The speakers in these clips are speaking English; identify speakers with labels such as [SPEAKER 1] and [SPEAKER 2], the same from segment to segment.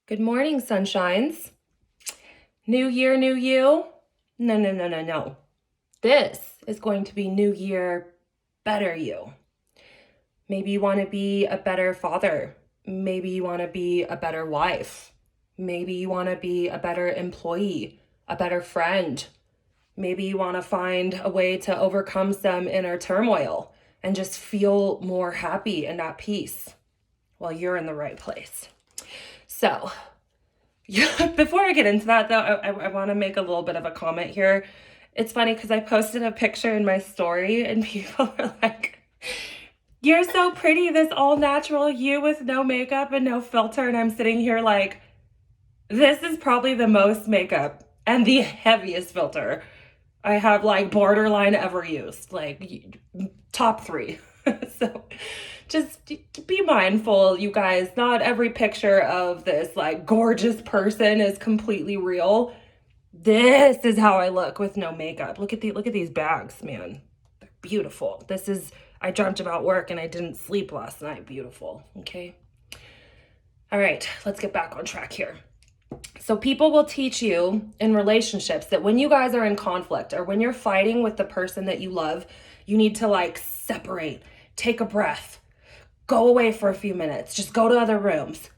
[SPEAKER 1] Good morning, sunshines. New year, new you? No. This is going to be new year, better you. Maybe you want to be a better father. Maybe you want to be a better wife. Maybe you want to be a better employee, a better friend. Maybe you want to find a way to overcome some inner turmoil and just feel more happy and at peace. Well, you're in the right place. So, before I get into that, though, I want to make a little bit of a comment here. It's funny because I posted a picture in my story and people were like, "You're so pretty, this all natural you with no makeup and no filter." And I'm sitting here like, this is probably the most makeup and the heaviest filter I have like borderline ever used, like top 3. So just be mindful, you guys. Not every picture of this like gorgeous person is completely real. This is how I look with no makeup. Look at these bags, man. They're beautiful. I dreamt about work and I didn't sleep last night. Beautiful. Okay. All right, let's get back on track here. So people will teach you in relationships that when you guys are in conflict or when you're fighting with the person that you love, you need to like separate, take a breath, go away for a few minutes, just go to other rooms.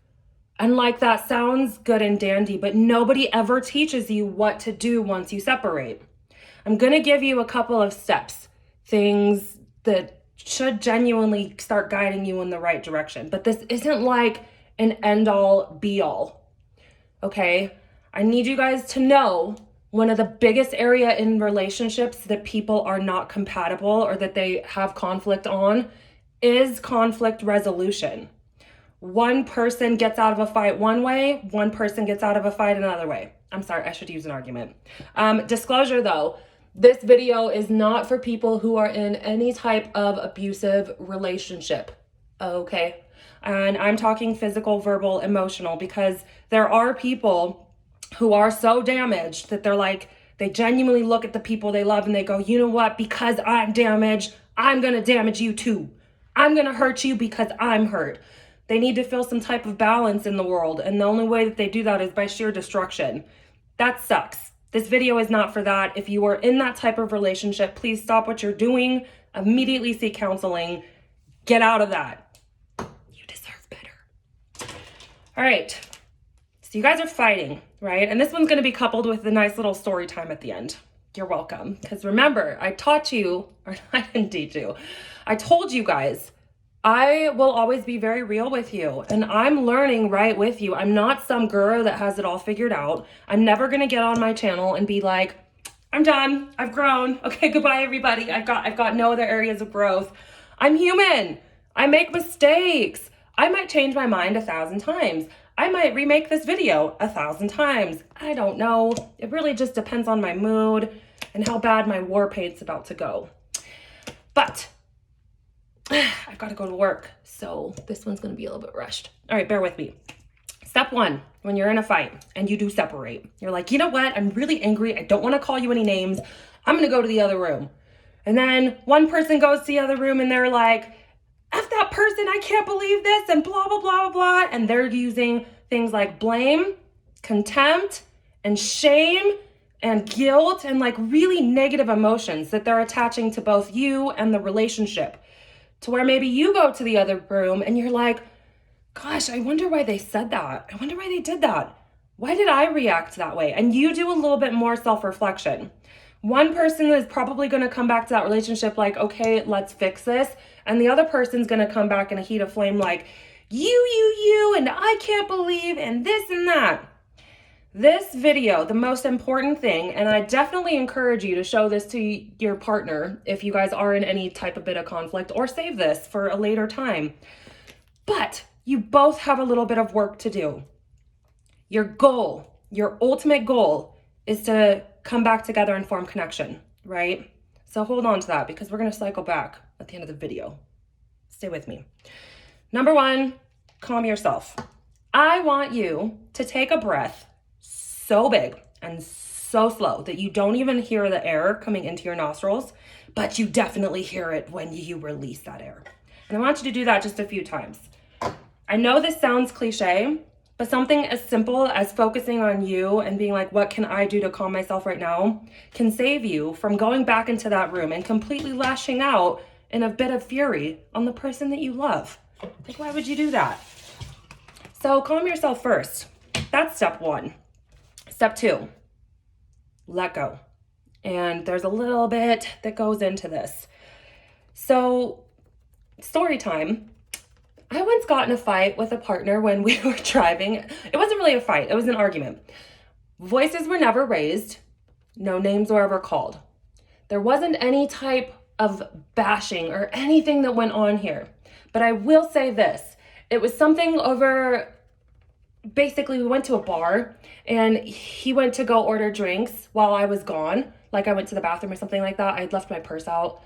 [SPEAKER 1] And like that sounds good and dandy, but nobody ever teaches you what to do once you separate. I'm going to give you a couple of steps, things that should genuinely start guiding you in the right direction. But this isn't like an end-all, be-all. Okay, I need you guys to know one of the biggest area in relationships that people are not compatible or that they have conflict on is conflict resolution. One person gets out of a fight one way, one person gets out of a fight another way. I'm sorry, I should use an argument. Disclosure though, this video is not for people who are in any type of abusive relationship, okay? And I'm talking physical, verbal, emotional, because there are people who are so damaged that they genuinely look at the people they love and they go, you know what, because I'm damaged, I'm gonna damage you too. I'm gonna hurt you because I'm hurt. They need to feel some type of balance in the world. And the only way that they do that is by sheer destruction. That sucks. This video is not for that. If you are in that type of relationship, please stop what you're doing, immediately seek counseling, get out of that. All right, so you guys are fighting, right? And this one's gonna be coupled with a nice little story time at the end. You're welcome. Because remember, I taught you, or I didn't teach you, I told you guys, I will always be very real with you. And I'm learning right with you. I'm not some guru that has it all figured out. I'm never gonna get on my channel and be like, I'm done, I've grown. Okay, goodbye everybody. I've got no other areas of growth. I'm human, I make mistakes. I might change my mind 1,000 times. I might remake this video 1,000 times. I don't know. It really just depends on my mood and how bad my war paint's about to go. But I've got to go to work, so this one's going to be a little bit rushed. All right, bear with me. Step 1, when you're in a fight and you do separate, you're like, you know what? I'm really angry. I don't want to call you any names. I'm going to go to the other room. And then one person goes to the other room and they're like, F that person, I can't believe this, and blah, blah, blah, blah. And they're using things like blame, contempt, and shame, and guilt, and like really negative emotions that they're attaching to both you and the relationship. To where maybe you go to the other room and you're like, gosh, I wonder why they said that. I wonder why they did that. Why did I react that way? And you do a little bit more self-reflection. One person is probably going to come back to that relationship like, okay, let's fix this. And the other person's going to come back in a heat of flame like, you, and I can't believe, and this and that. This video, the most important thing, and I definitely encourage you to show this to your partner if you guys are in any type of bit of conflict, or save this for a later time. But you both have a little bit of work to do. Your goal, your ultimate goal, is to come back together and form connection, right? So hold on to that because we're going to cycle back at the end of the video. Stay with me. Number 1, calm yourself. I want you to take a breath so big and so slow that you don't even hear the air coming into your nostrils, but you definitely hear it when you release that air. And I want you to do that just a few times. I know this sounds cliche, But something as simple as focusing on you and being like, what can I do to calm myself right now, can save you from going back into that room and completely lashing out in a bit of fury on the person that you love. Like, why would you do that? So calm yourself first. That's step one. Step two, let go. And there's a little bit that goes into this. So, story time. I once got in a fight with a partner when we were driving. It wasn't really a fight, it was an argument. Voices were never raised, no names were ever called. There wasn't any type of bashing or anything that went on here. But I will say this, it was something over, basically we went to a bar and he went to go order drinks while I was gone. Like I went to the bathroom or something like that. I had left my purse out.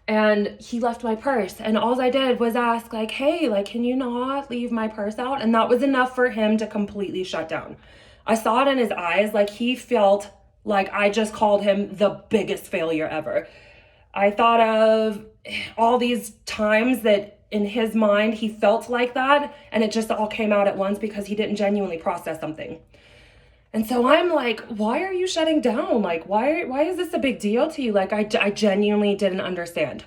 [SPEAKER 1] And he left my purse, and all I did was ask, like, hey, like, can you not leave my purse out? And that was enough for him to completely shut down. I saw it in his eyes, like he felt like I just called him the biggest failure ever. I thought of all these times that in his mind he felt like that, and it just all came out at once because he didn't genuinely process something. And so I'm like, why are you shutting down? Like, why is this a big deal to you? Like, I genuinely didn't understand.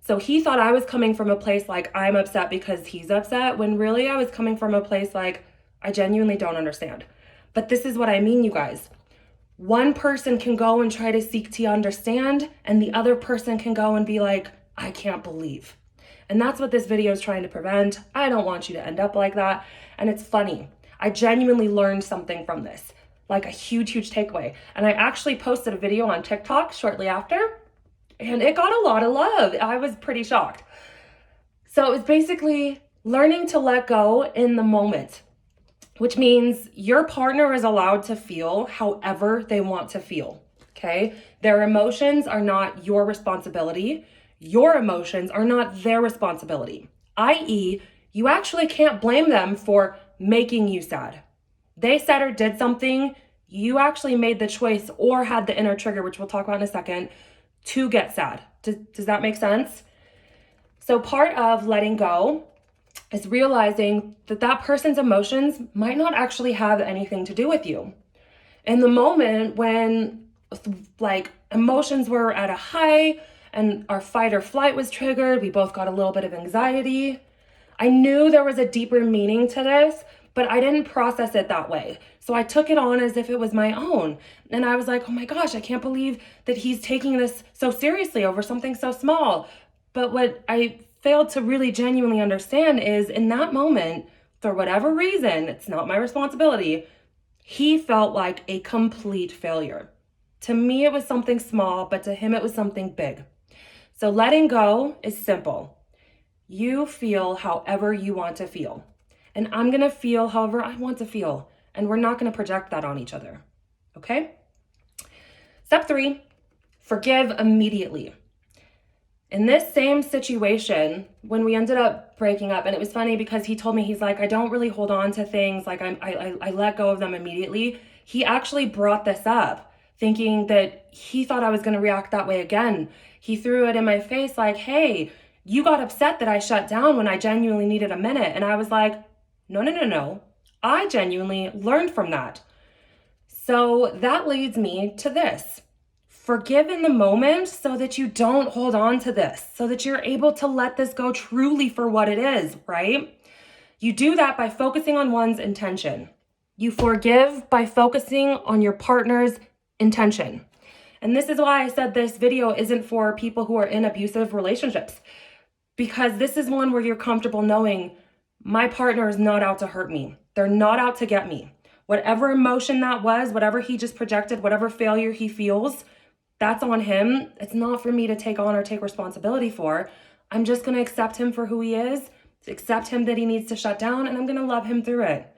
[SPEAKER 1] So he thought I was coming from a place like I'm upset because he's upset, when really I was coming from a place like I genuinely don't understand. But this is what I mean, you guys. One person can go and try to seek to understand, and the other person can go and be like, I can't believe. And that's what this video is trying to prevent. I don't want you to end up like that. And it's funny. I genuinely learned something from this, like a huge takeaway. And I actually posted a video on TikTok shortly after, and it got a lot of love. I was pretty shocked. So it was basically learning to let go in the moment, which means your partner is allowed to feel however they want to feel, okay? Their emotions are not your responsibility. Your emotions are not their responsibility, i.e., you actually can't blame them for making you sad. They said or did something, you actually made the choice or had the inner trigger, which we'll talk about in a second, to get sad. Does that make sense? So part of letting go is realizing that that person's emotions might not actually have anything to do with you. In the moment when like emotions were at a high and our fight or flight was triggered, we both got a little bit of anxiety. I knew there was a deeper meaning to this, but I didn't process it that way. So I took it on as if it was my own. And I was like, oh my gosh, I can't believe that he's taking this so seriously over something so small. But what I failed to really genuinely understand is in that moment, for whatever reason, it's not my responsibility, he felt like a complete failure. To me, it was something small, but to him, it was something big. So letting go is simple. You feel however you want to feel. And I'm going to feel however I want to feel. And we're not going to project that on each other. Okay? Step 3, forgive immediately. In this same situation, when we ended up breaking up, and it was funny because he told me, he's like, I don't really hold on to things. Like I let go of them immediately. He actually brought this up thinking that he thought I was going to react that way again. He threw it in my face like, hey, you got upset that I shut down when I genuinely needed a minute. And I was like, no. I genuinely learned from that. So that leads me to this. Forgive in the moment so that you don't hold on to this, so that you're able to let this go truly for what it is, right? You do that by focusing on one's intention. You forgive by focusing on your partner's intention. And this is why I said this video isn't for people who are in abusive relationships, because this is one where you're comfortable knowing my partner is not out to hurt me. They're not out to get me. Whatever emotion that was, whatever he just projected, whatever failure he feels, that's on him. It's not for me to take on or take responsibility for. I'm just going to accept him for who he is, accept him that he needs to shut down, and I'm going to love him through it.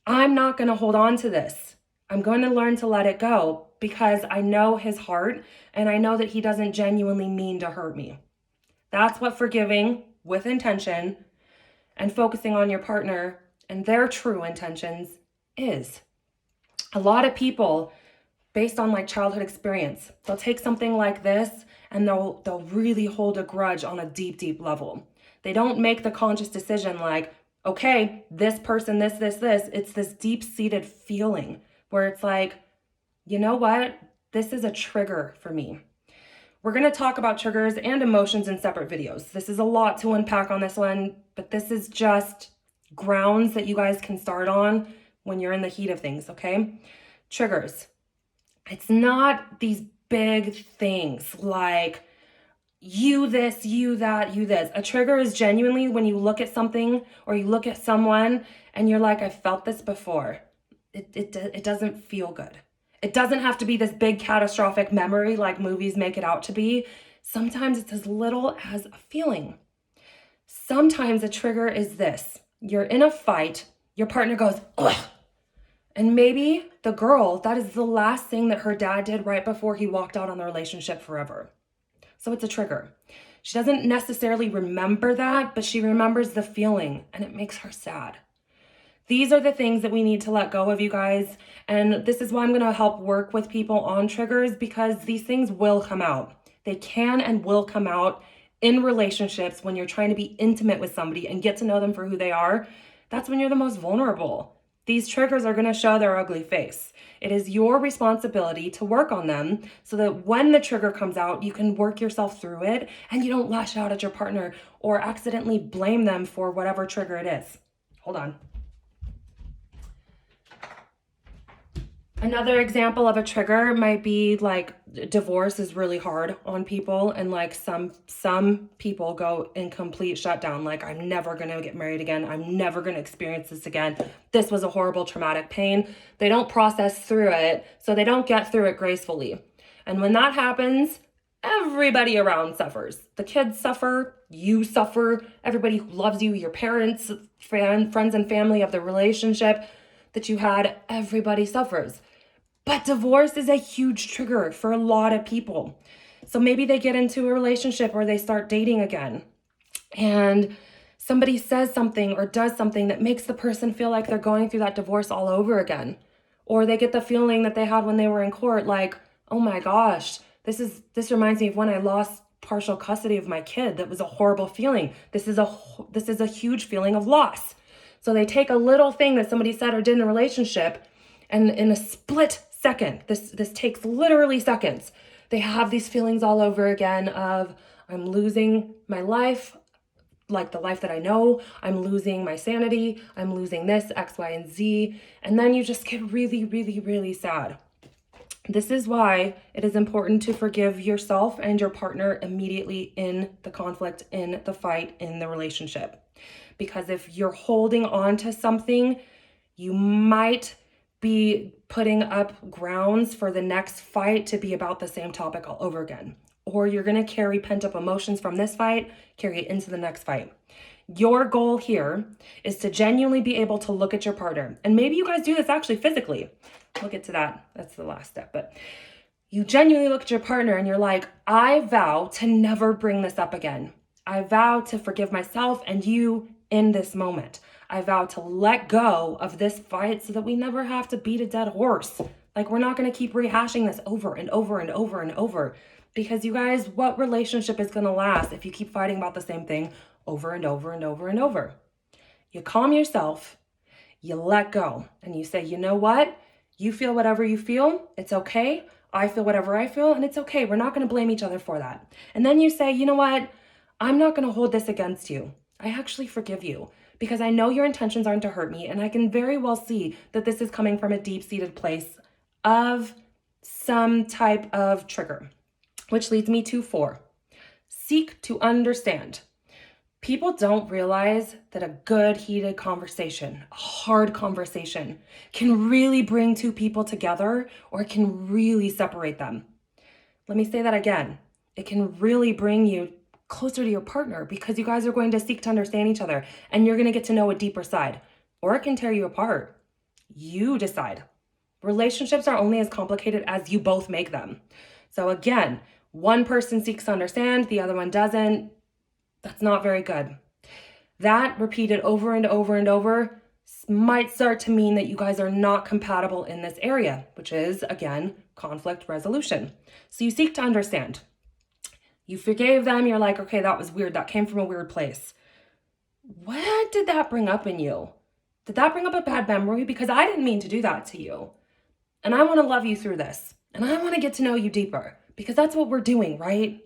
[SPEAKER 1] I'm not going to hold on to this. I'm going to learn to let it go because I know his heart and I know that he doesn't genuinely mean to hurt me. That's what forgiving with intention and focusing on your partner and their true intentions is. A lot of people, based on like childhood experience, they'll take something like this and they'll really hold a grudge on a deep level. They don't make the conscious decision like, Okay, this person, this, it's this deep-seated feeling where it's like, you know what? This is a trigger for me. We're going to talk about triggers and emotions in separate videos. This is a lot to unpack on this one, but this is just grounds that you guys can start on when you're in the heat of things, okay? Triggers. It's not these big things like you this, you that, you this. A trigger is genuinely when you look at something or you look at someone and you're like, I felt this before. It doesn't feel good. It doesn't have to be this big catastrophic memory like movies make it out to be. Sometimes it's as little as a feeling. Sometimes a trigger is this. You're in a fight, your partner goes, ugh. And maybe the girl, that is the last thing that her dad did right before he walked out on the relationship forever. So it's a trigger. She doesn't necessarily remember that, but she remembers the feeling and it makes her sad. These are the things that we need to let go of, you guys. And this is why I'm going to help work with people on triggers, because these things will come out. They can and will come out in relationships when you're trying to be intimate with somebody and get to know them for who they are. That's when you're the most vulnerable. These triggers are going to show their ugly face. It is your responsibility to work on them so that when the trigger comes out, you can work yourself through it and you don't lash out at your partner or accidentally blame them for whatever trigger it is. Hold on. Another example of a trigger might be like divorce is really hard on people, and like some people go in complete shutdown, like I'm never going to get married again. I'm never going to experience this again. This was a horrible traumatic pain. They don't process through it, so they don't get through it gracefully. And when that happens, everybody around suffers. The kids suffer, you suffer, everybody who loves you, your parents, friends and family of the relationship that you had, everybody suffers. But divorce is a huge trigger for a lot of people. So maybe they get into a relationship or they start dating again, and somebody says something or does something that makes the person feel like they're going through that divorce all over again. Or they get the feeling that they had when they were in court, like, oh my gosh, this reminds me of when I lost partial custody of my kid. That was a horrible feeling. This is a huge feeling of loss. So they take a little thing that somebody said or did in a relationship, and in a split second, this takes literally seconds, they have these feelings all over again of, I'm losing my life, like the life that I know, I'm losing my sanity, I'm losing this, X, Y, and Z, and then you just get really, really, really sad. This is why it is important to forgive yourself and your partner immediately in the conflict, in the fight, in the relationship. Because if you're holding on to something, you might be putting up grounds for the next fight to be about the same topic all over again. Or you're going to carry pent up emotions from this fight, carry it into the next fight. Your goal here is to genuinely be able to look at your partner. And maybe you guys do this actually physically. We'll get to that. That's the last step. But you genuinely look at your partner and you're like, I vow to never bring this up again. I vow to forgive myself and you in this moment. I vow to let go of this fight so that we never have to beat a dead horse. Like, we're not going to keep rehashing this over and over and over and over. Because you guys, what relationship is going to last if you keep fighting about the same thing over and over and over and over? You calm yourself, you let go, and you say, you know what? You feel whatever you feel. It's okay. I feel whatever I feel, and it's okay. We're not going to blame each other for that. And then you say, you know what? I'm not going to hold this against you. I actually forgive you because I know your intentions aren't to hurt me, and I can very well see that this is coming from a deep-seated place of some type of trigger, which leads me to 4. Seek to understand. People don't realize that a good, heated conversation, a hard conversation, can really bring two people together, or it can really separate them. Let me say that again. It can really bring you closer to your partner because you guys are going to seek to understand each other and you're going to get to know a deeper side. Or it can tear you apart. You decide. Relationships are only as complicated as you both make them. So again, one person seeks to understand, the other one doesn't. That's not very good. That repeated over and over and over might start to mean that you guys are not compatible in this area, which is, again, conflict resolution. So you seek to understand. You forgave them. You're like, okay, that was weird. That came from a weird place. what did that bring up in you? Did that bring up a bad memory? Because I didn't mean to do that to you. And I want to love you through this. And I want to get to know you deeper because that's what we're doing, right?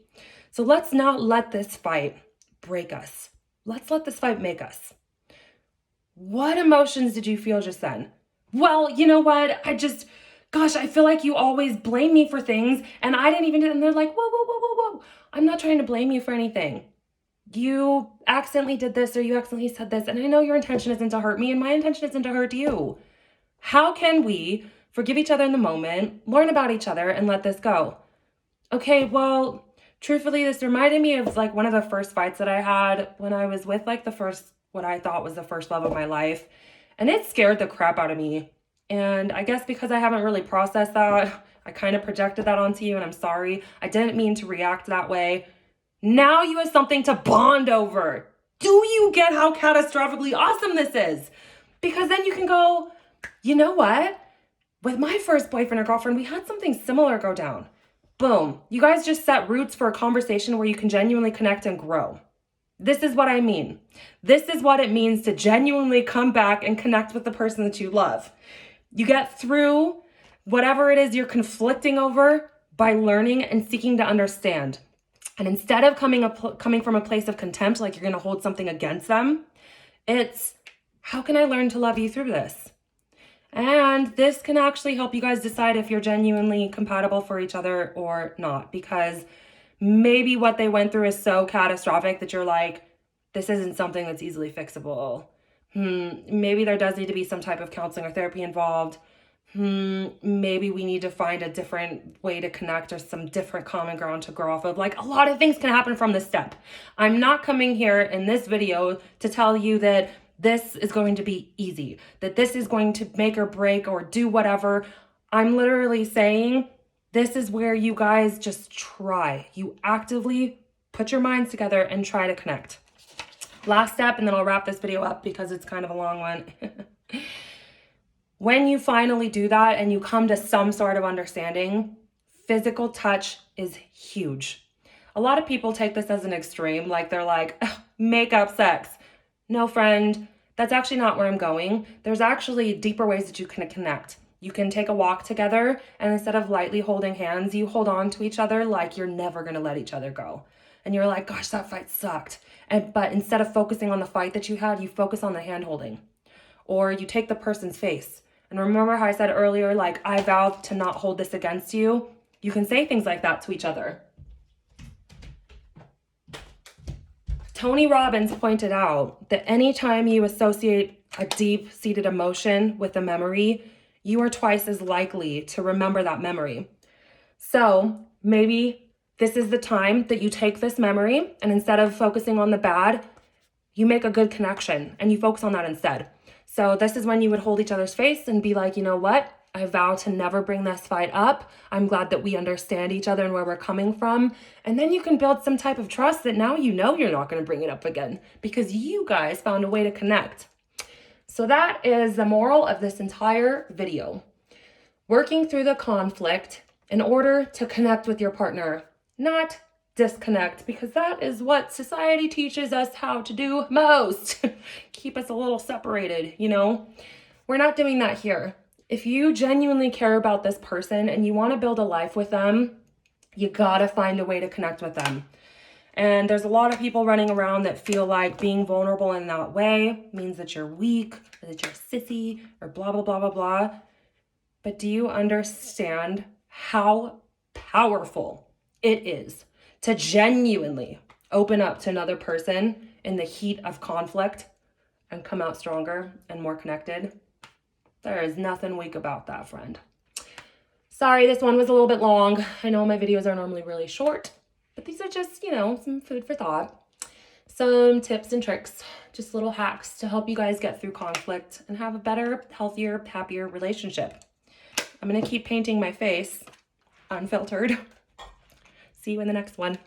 [SPEAKER 1] So let's not let this fight break us. Let's let this fight make us. What emotions did you feel just then? Well, you know what? Gosh, I feel like you always blame me for things and I didn't even do it. And they're like, whoa, whoa, whoa, whoa, whoa. I'm not trying to blame you for anything. You accidentally did this or you accidentally said this. And I know your intention isn't to hurt me and my intention isn't to hurt you. How can we forgive each other in the moment, learn about each other, and let this go? Okay, well, truthfully, this reminded me of like one of the first fights that I had when I was with like what I thought was the first love of my life. And it scared the crap out of me. And I guess because I haven't really processed that, I kind of projected that onto you and I'm sorry. I didn't mean to react that way. Now you have something to bond over. Do you get how catastrophically awesome this is? Because then you can go, you know what? With my first boyfriend or girlfriend, we had something similar go down. Boom. You guys just set roots for a conversation where you can genuinely connect and grow. This is what I mean. This is what it means to genuinely come back and connect with the person that you love. You get through whatever it is you're conflicting over by learning and seeking to understand. And instead of coming from a place of contempt, like you're going to hold something against them, it's how can I learn to love you through this? And this can actually help you guys decide if you're genuinely compatible for each other or not, because maybe what they went through is so catastrophic that you're like, this isn't something that's easily fixable. Maybe there does need to be some type of counseling or therapy involved. Maybe we need to find a different way to connect or some different common ground to grow off of. Like a lot of things can happen from this step. I'm not coming here in this video to tell you that this is going to be easy, that this is going to make or break or do whatever. I'm literally saying this is where you guys just try. You actively put your minds together and try to connect. Last step, and then I'll wrap this video up because it's kind of a long one. When you finally do that and you come to some sort of understanding, physical touch is huge. A lot of people take this as an extreme, like they're like, make up sex. No, friend, that's actually not where I'm going. There's actually deeper ways that you can connect. You can take a walk together and instead of lightly holding hands, you hold on to each other like you're never going to let each other go. And you're like, gosh, that fight sucked. But instead of focusing on the fight that you had, you focus on the hand holding. Or you take the person's face. And remember how I said earlier, like, I vow to not hold this against you? You can say things like that to each other. Tony Robbins pointed out that anytime you associate a deep-seated emotion with a memory, you are twice as likely to remember that memory. So maybe this is the time that you take this memory and instead of focusing on the bad, you make a good connection and you focus on that instead. So this is when you would hold each other's face and be like, you know what? I vow to never bring this fight up. I'm glad that we understand each other and where we're coming from. And then you can build some type of trust that now you know you're not going to bring it up again because you guys found a way to connect. So that is the moral of this entire video. Working through the conflict in order to connect with your partner, not disconnect, because that is what society teaches us how to do most. Keep us a little separated, you know? We're not doing that here. If you genuinely care about this person and you want to build a life with them, you gotta find a way to connect with them. And there's a lot of people running around that feel like being vulnerable in that way means that you're weak, or that you're a sissy, or blah, blah, blah, blah, blah. But do you understand how powerful it is to genuinely open up to another person in the heat of conflict and come out stronger and more connected? There is nothing weak about that, friend. Sorry, this one was a little bit long. I know my videos are normally really short, but these are just, you know, some food for thought. Some tips and tricks, just little hacks to help you guys get through conflict and have a better, healthier, happier relationship. I'm going to keep painting my face unfiltered. See you in the next one.